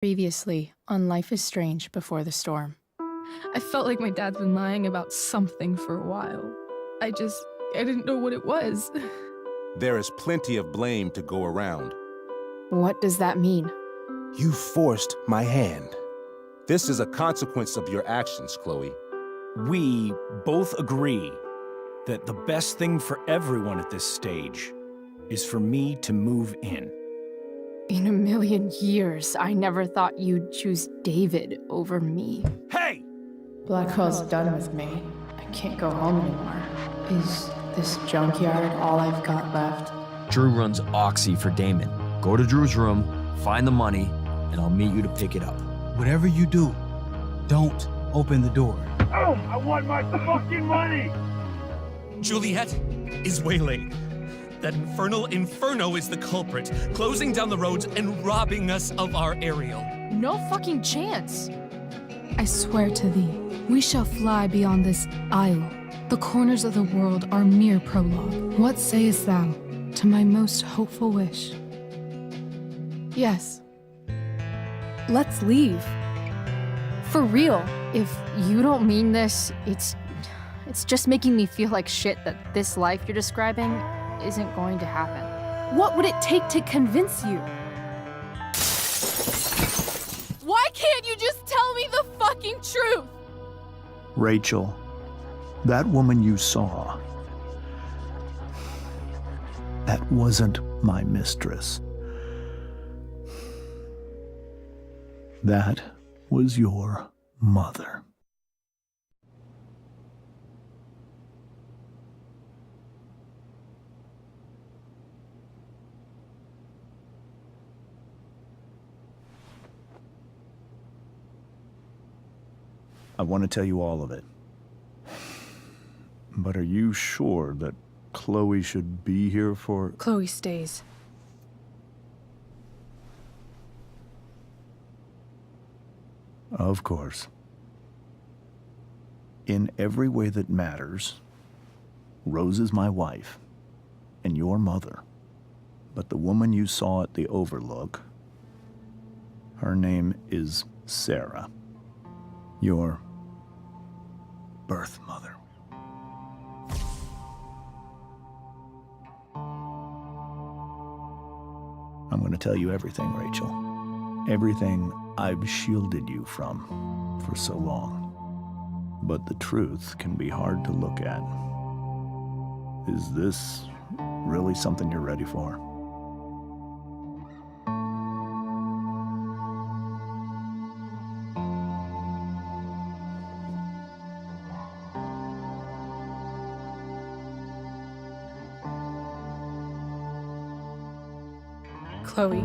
Previously on Life is Strange Before the Storm. I felt like my dad's been lying about something for a while. I didn't know what it was. There is plenty of blame to go around. What does that mean? You forced my hand. This is a consequence of your actions, Chloe. We both agree that the best thing for everyone at this stage is for me to move in. In a million years, I never thought you'd choose David over me. Hey! Blackwell's done with me. I can't go home anymore. Is this junkyard all I've got left? Drew runs Oxy for Damon. Go to Drew's room, find the money, and I'll meet you to pick it up. Whatever you do, don't open the door. Oh, I want my fucking money! Juliet is waylaid. That infernal Inferno is the culprit, closing down the roads and robbing us of our aerial. No fucking chance. I swear to thee, we shall fly beyond this isle. The corners of the world are mere prologue. What sayest thou to my most hopeful wish? Yes. Let's leave. For real. If you don't mean this, it's just making me feel like shit that this life you're describing isn't going to happen. What would it take to convince you? Why can't you just tell me the fucking truth? Rachel, that woman you saw, that wasn't my mistress. That was your mother. I want to tell you all of it. But are you sure that Chloe should be here for... Chloe stays. Of course. In every way that matters, Rose is my wife and your mother. But the woman you saw at the Overlook, her name is Sarah. Your birth mother. I'm going to tell you everything, Rachel. Everything I've shielded you from for so long. But the truth can be hard to look at. Is this really something you're ready for? Chloe.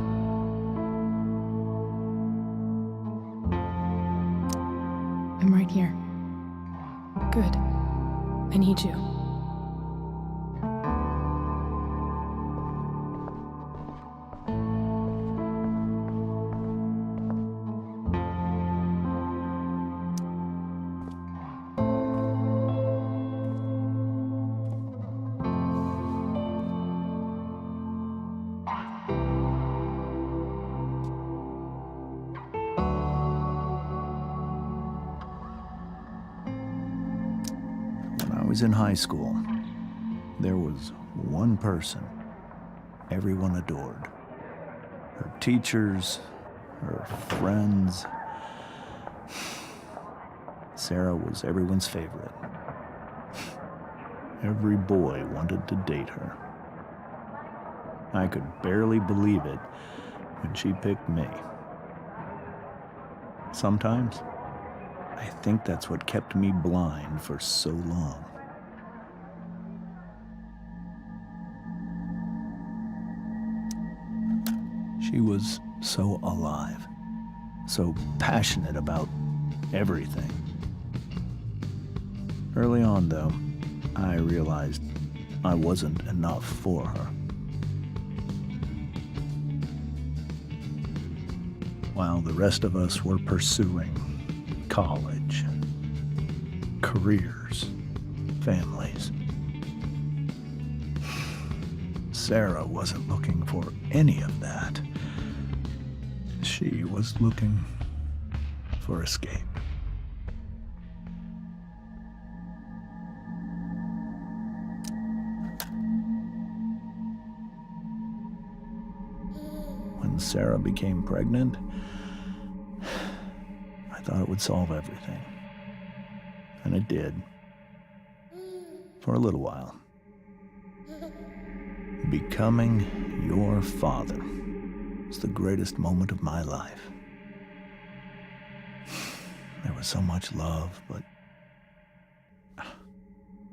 I'm right here. Good. I need you. I was in high school. There was one person everyone adored. Her teachers, her friends. Sarah was everyone's favorite. Every boy wanted to date her. I could barely believe it when she picked me. Sometimes, I think that's what kept me blind for so long. She was so alive, so passionate about everything. Early on, though, I realized I wasn't enough for her. While the rest of us were pursuing college, careers, families, Sarah wasn't looking for any of that. She was looking for escape. When Sarah became pregnant, I thought it would solve everything. And it did. For a little while. Becoming your father was the greatest moment of my life. There was so much love, but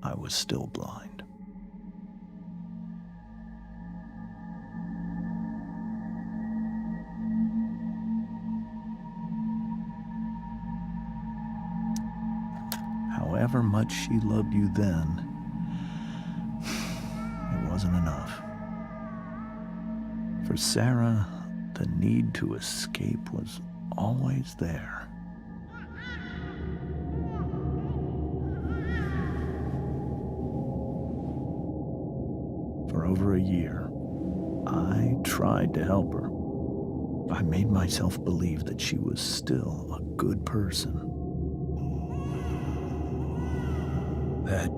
I was still blind. However much she loved you then, it wasn't enough. For Sarah, the need to escape was always there. For over a year, I tried to help her. I made myself believe that she was still a good person. That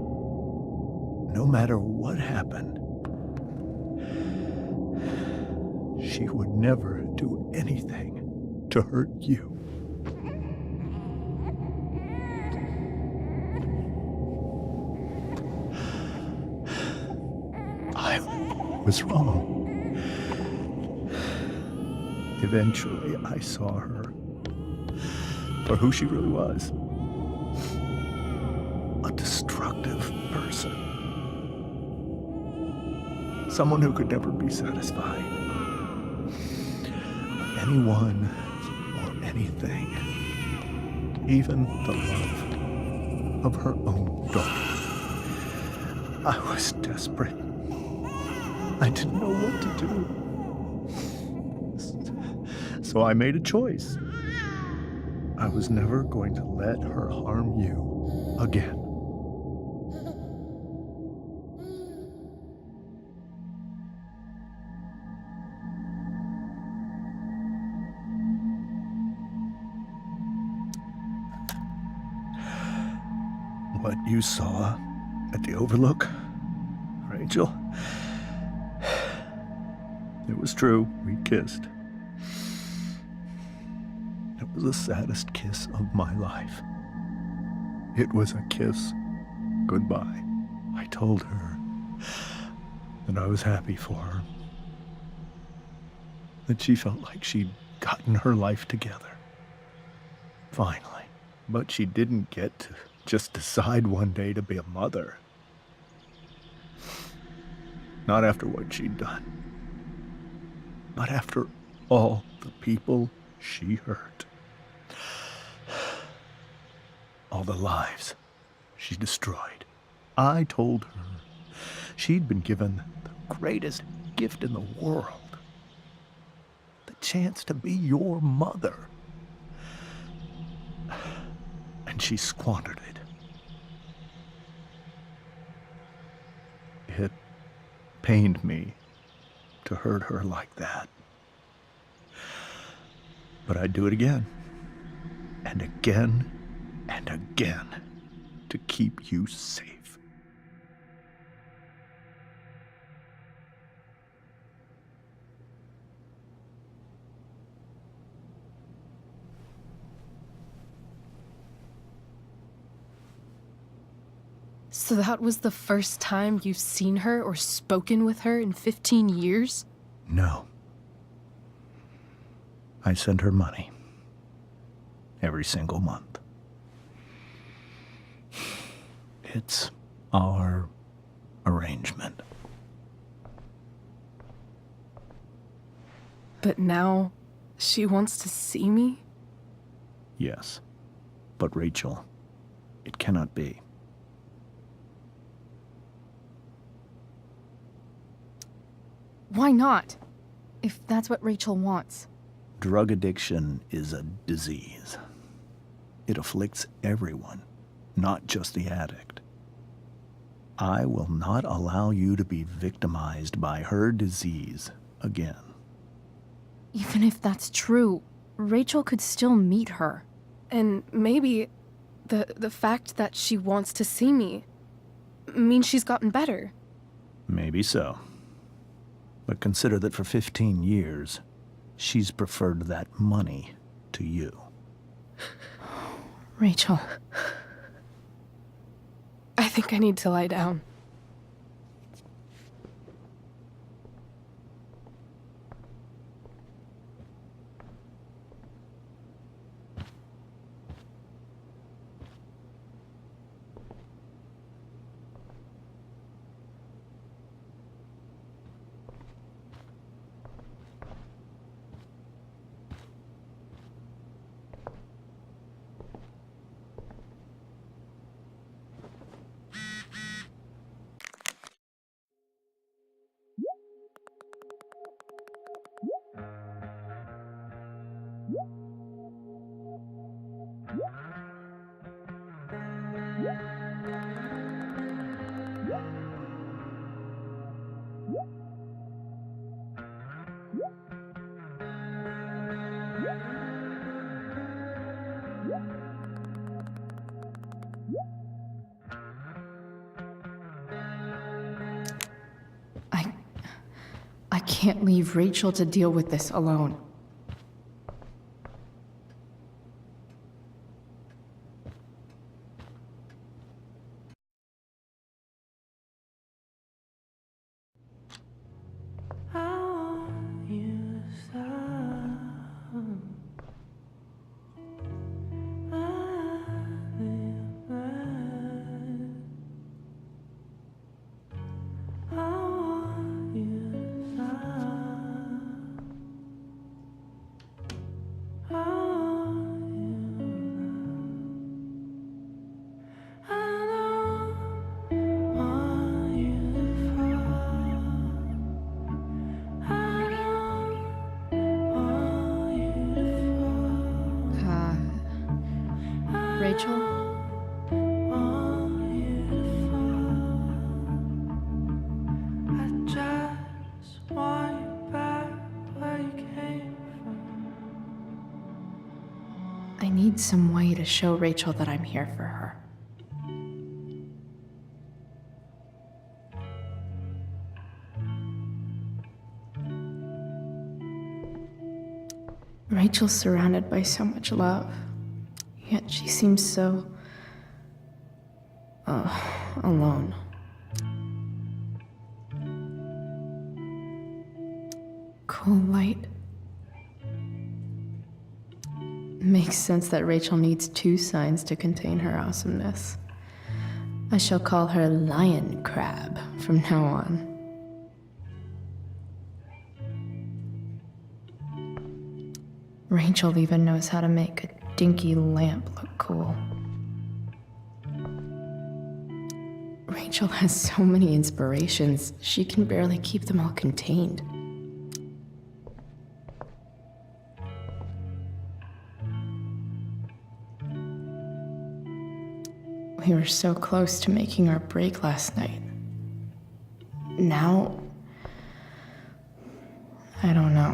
no matter what happened, she would never do anything to hurt you. I was wrong. Eventually, I saw her for who she really was. A destructive person. Someone who could never be satisfied. Anyone or anything. Even the love of her own daughter. I was desperate. I didn't know what to do. So I made a choice. I was never going to let her harm you again. What you saw at the Overlook, Rachel, it was true. We kissed. It was the saddest kiss of my life. It was a kiss goodbye. I told her that I was happy for her. That she felt like she'd gotten her life together. Finally. But she didn't get to just decide one day to be a mother. Not after what she'd done. But after all the people she hurt. All the lives she destroyed. I told her she'd been given the greatest gift in the world. The chance to be your mother. And she squandered it. It pained me to hurt her like that. But I'd do it again. And again and again to keep you safe. So that was the first time you've seen her or spoken with her in 15 years? No. I sent her money. Every single month. It's our arrangement. But now she wants to see me? Yes. But Rachel, it cannot be. Why not? If that's what Rachel wants. Drug addiction is a disease. It afflicts everyone, not just the addict. I will not allow you to be victimized by her disease again. Even if that's true, Rachel could still meet her. And maybe the fact that she wants to see me means she's gotten better. Maybe so. But consider that for 15 years, she's preferred that money to you. Rachel. I think I need to lie down. I can't leave Rachel to deal with this alone. Rachel? I need some way to show Rachel that I'm here for her. Rachel's surrounded by so much love, yet she seems so... alone. Cool light. Makes sense that Rachel needs 2 signs to contain her awesomeness. I shall call her Lion Crab from now on. Rachel even knows how to make a dinky lamp look cool. Rachel has so many inspirations, she can barely keep them all contained. We were so close to making our break last night. Now, I don't know.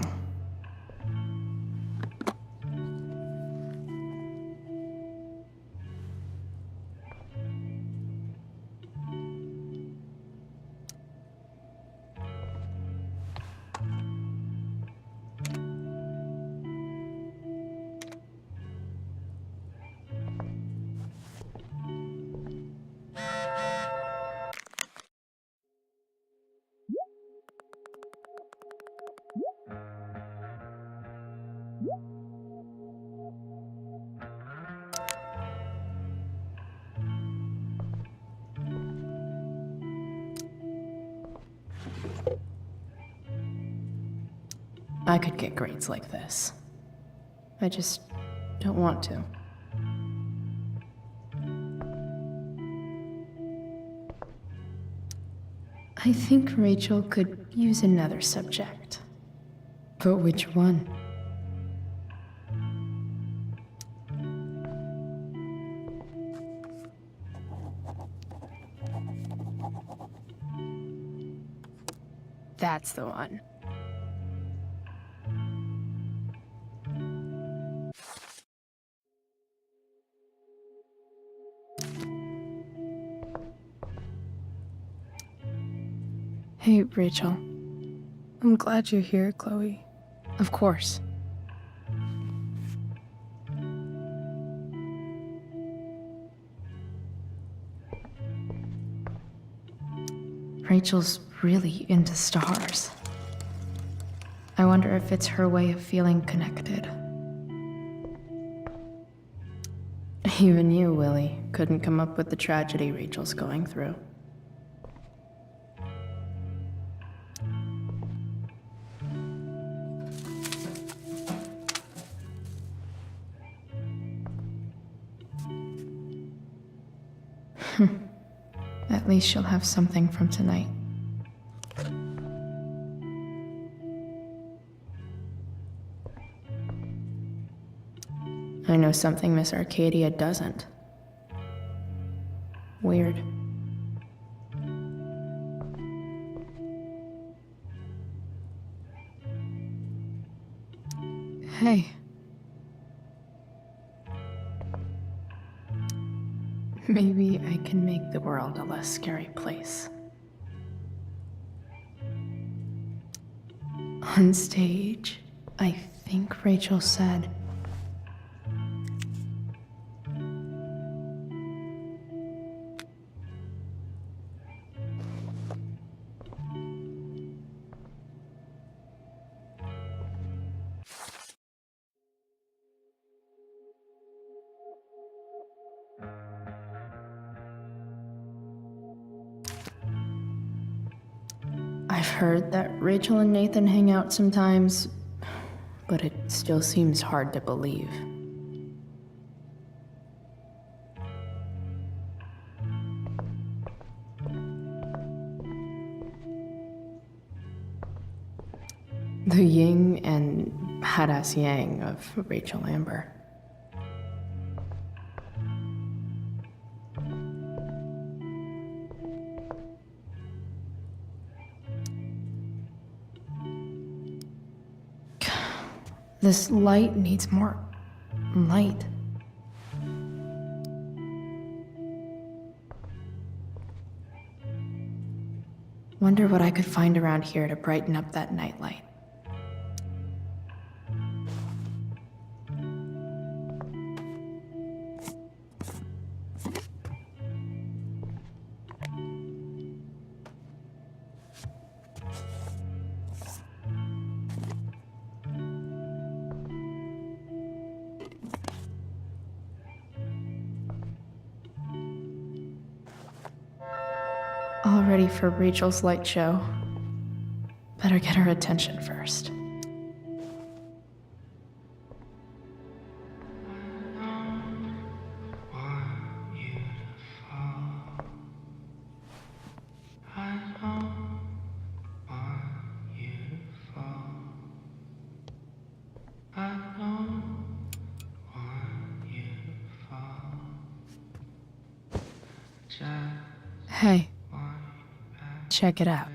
I could get grades like this. I just don't want to. I think Rachel could use another subject. But which one? That's the one. Hey, Rachel. I'm glad you're here, Chloe. Of course. Rachel's really into stars. I wonder if it's her way of feeling connected. Even you, Willie, couldn't come up with the tragedy Rachel's going through. At least she'll have something from tonight. I know something Miss Arcadia doesn't. Weird. Hey. Maybe I can make the world a less scary place. On stage, I think Rachel said, I've heard that Rachel and Nathan hang out sometimes, but it still seems hard to believe. The yin and badass yang of Rachel Amber. This light needs more light. Wonder what I could find around here to brighten up that nightlight. All ready for Rachel's light show. Better get her attention first. Hey. Check it out.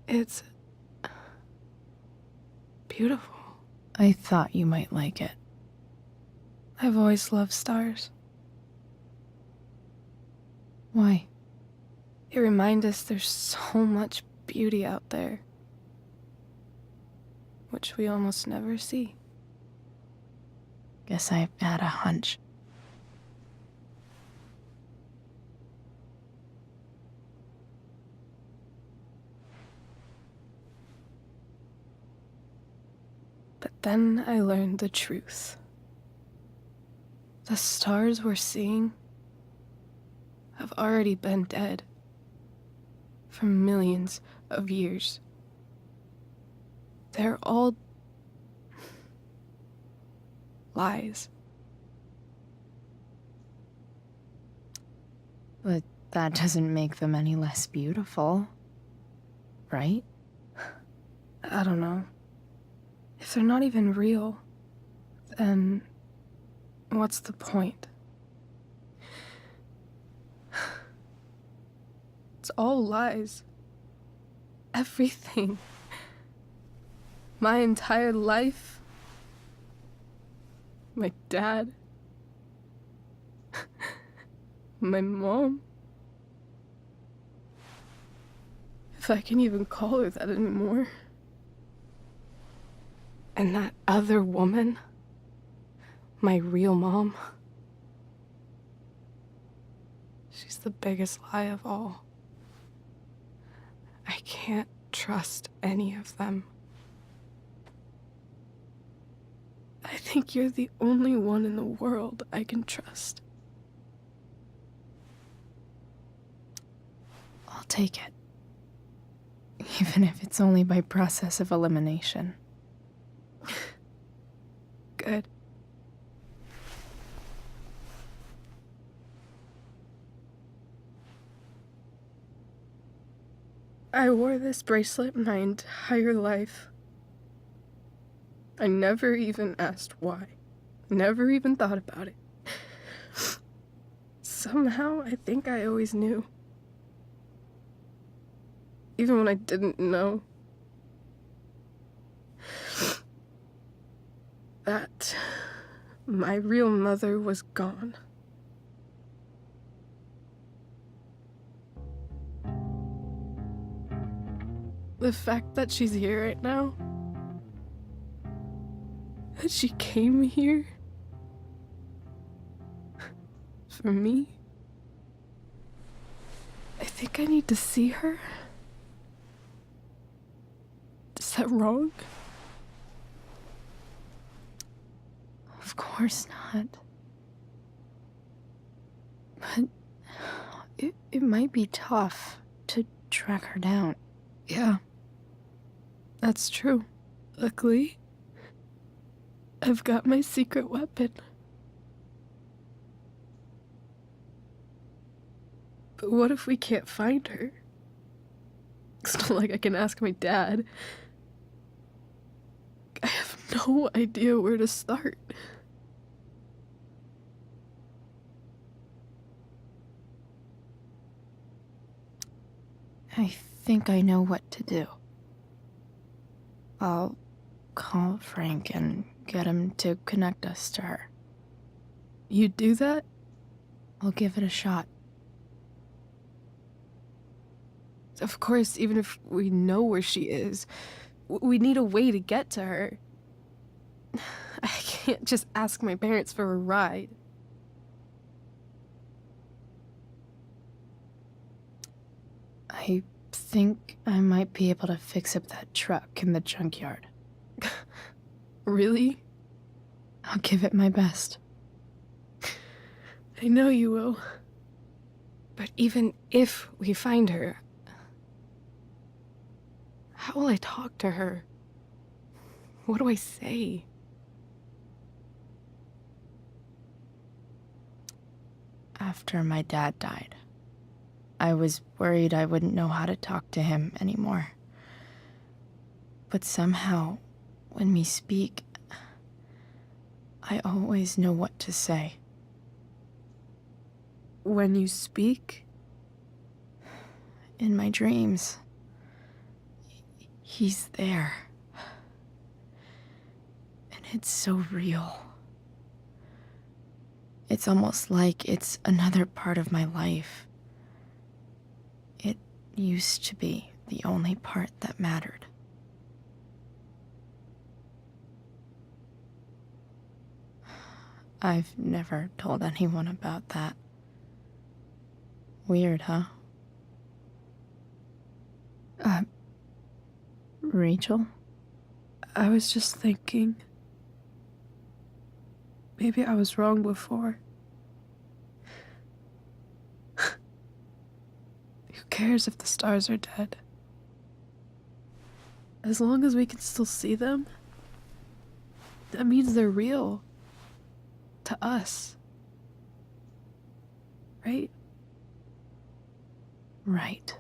It's beautiful. I thought you might like it. I've always loved stars. Why? They remind us there's so much beauty out there, which we almost never see. Guess I had a hunch. But then I learned the truth. The stars we're seeing have already been dead for millions of years. They're all lies. But that doesn't make them any less beautiful, right? I don't know. If they're not even real, then what's the point? It's all lies. Everything. My entire life. My dad. My mom. If I can even call her that anymore. And that other woman, my real mom, she's the biggest lie of all. I can't trust any of them. I think you're the only one in the world I can trust. I'll take it. Even if it's only by process of elimination. Good. I wore this bracelet my entire life. I never even asked why. Never even thought about it. Somehow, I think I always knew. Even when I didn't know. That my real mother was gone. The fact that she's here right now, that she came here for me, I think I need to see her. Is that wrong? Of course not. But it might be tough to track her down. Yeah, that's true. Luckily, I've got my secret weapon. But what if we can't find her? It's not like I can ask my dad. I have no idea where to start. I think I know what to do. I'll call Frank and get him to connect us to her. You'd do that? I'll give it a shot. Of course, even if we know where she is, we need a way to get to her. I can't just ask my parents for a ride. I think I might be able to fix up that truck in the junkyard. Really? I'll give it my best. I know you will. But even if we find her, how will I talk to her? What do I say? After my dad died, I was worried I wouldn't know how to talk to him anymore. But somehow, when we speak, I always know what to say. When you speak? In my dreams. He's there. And it's so real. It's almost like it's another part of my life. It used to be the only part that mattered. I've never told anyone about that. Weird, huh? Rachel? I was just thinking. Maybe I was wrong before. Who cares if the stars are dead? As long as we can still see them, that means they're real. To us. Right? Right.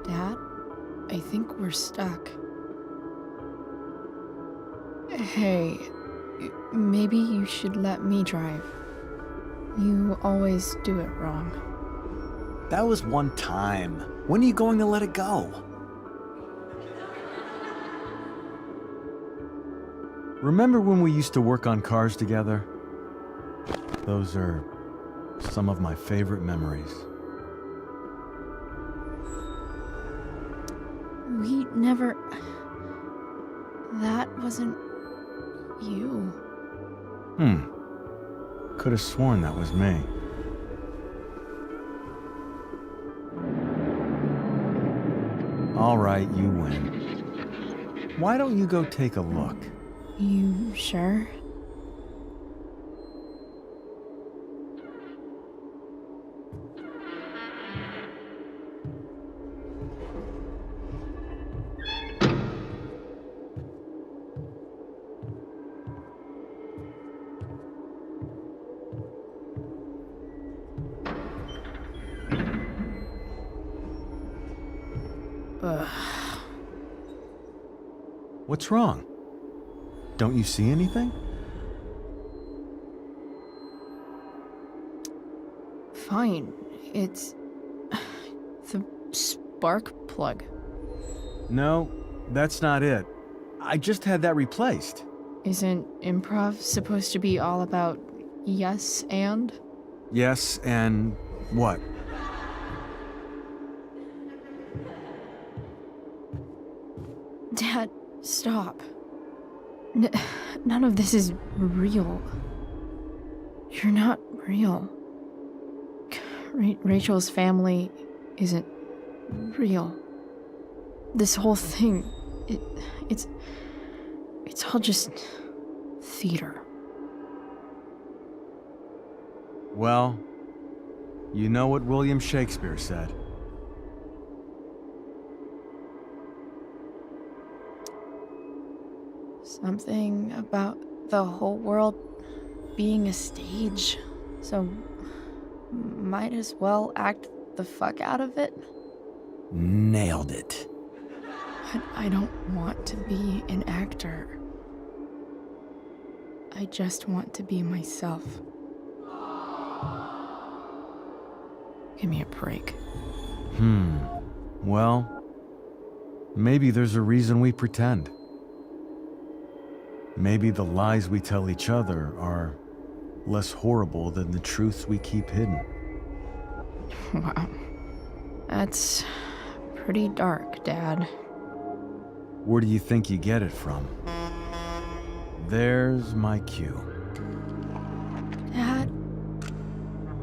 Dad, I think we're stuck. Hey, maybe you should let me drive. You always do it wrong. That was one time. When are you going to let it go? Remember when we used to work on cars together? Those are some of my favorite memories. We never... That wasn't... you. Could have sworn that was me. All right, you win. Why don't you go take a look? You sure? What's wrong? Don't you see anything? Fine. It's... the spark plug. No, that's not it. I just had that replaced. Isn't improv supposed to be all about yes and? Yes, and what? Dad, stop. None of this is real. You're not real. Rachel's family isn't real. This whole thing, it's all just theater. Well, you know what William Shakespeare said. Something about the whole world being a stage, so might as well act the fuck out of it. Nailed it. But I don't want to be an actor. I just want to be myself. Give me a break. Well, maybe there's a reason we pretend. Maybe the lies we tell each other are less horrible than the truths we keep hidden. Wow. That's pretty dark, Dad. Where do you think you get it from? There's my cue. Dad?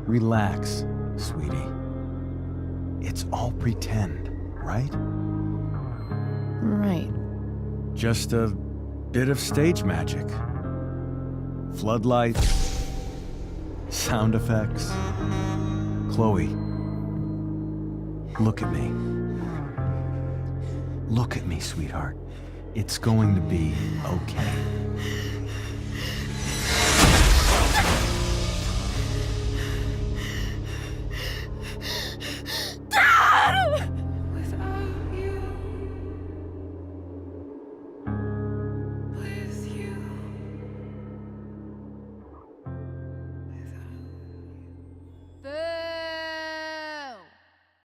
Relax, sweetie. It's all pretend, right? Right. Just a bit of stage magic. Floodlights, sound effects. Chloe, look at me. Look at me, sweetheart. It's going to be okay.